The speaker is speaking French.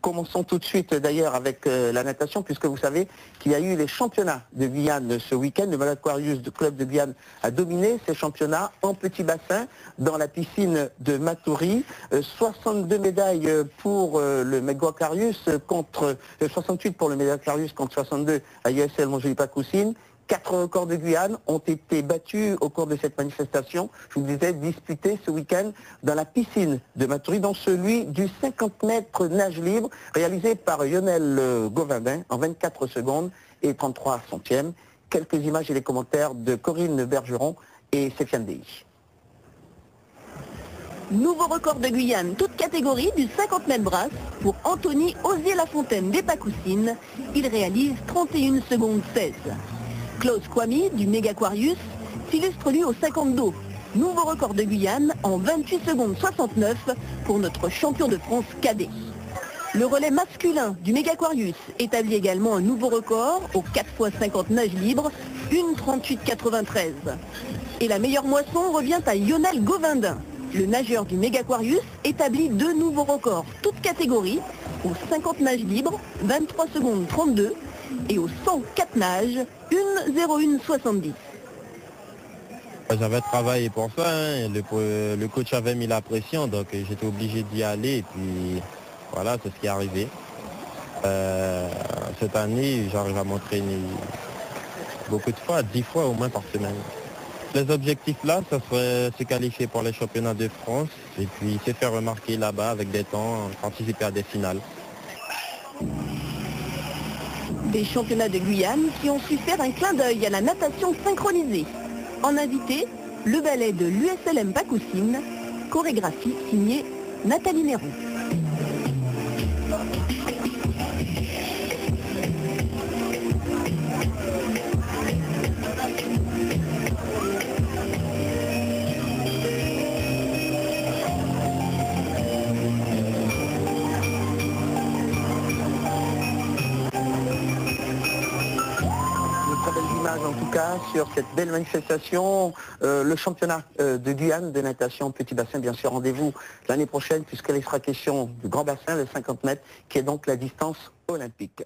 Commençons tout de suite d'ailleurs avec la natation, puisque vous savez qu'il y a eu les championnats de Guyane ce week-end. Le Malaquarius de Club de Guyane a dominé ces championnats en petit bassin dans la piscine de Matoury. 62 médailles pour le Malaquarius contre 68 pour le Malaquarius contre 62 à USL Montjoly-Pacoussine. 4 records de Guyane ont été battus au cours de cette manifestation, je vous disais, disputée ce week-end dans la piscine de Matoury, dont celui du 50 mètres nage libre, réalisé par Lionel Govindin en 24 secondes et 33 centièmes. Quelques images et les commentaires de Corinne Bergeron et Séfiane Dei. Nouveau record de Guyane, toute catégorie du 50 mètres brasse pour Anthony Osier-Lafontaine des Pacoussines. Il réalise 31 secondes 16. Klaus Kwame du Mégaquarius s'illustre lui au 50 dos. Nouveau record de Guyane en 28 secondes 69 pour notre champion de France cadet. Le relais masculin du Mégaquarius établit également un nouveau record au 4x50 nage libre, 1:38,93. Et la meilleure moisson revient à Lionel Govindin. Le nageur du Mégaquarius établit 2 nouveaux records, toutes catégories, au 50 nage libre, 23 secondes 32, et au 104 nages, 1:01,70. J'avais travaillé pour ça, hein. Le coach avait mis la pression, donc j'étais obligé d'y aller, et puis voilà, c'est ce qui est arrivé. Cette année, j'arrive à m'entraîner beaucoup de fois, 10 fois au moins par semaine. Les objectifs là, ça serait se qualifier pour les championnats de France, et puis se faire remarquer là-bas avec des temps, participer à des finales. Des championnats de Guyane qui ont su faire un clin d'œil à la natation synchronisée. En invité, le ballet de l'USLM Pacoussine, chorégraphie signée Nathalie Néron. En tout cas, sur cette belle manifestation, le championnat de Guyane de natation petit bassin, bien sûr, rendez-vous l'année prochaine, puisqu'il sera question du grand bassin, le 50 mètres, qui est donc la distance olympique.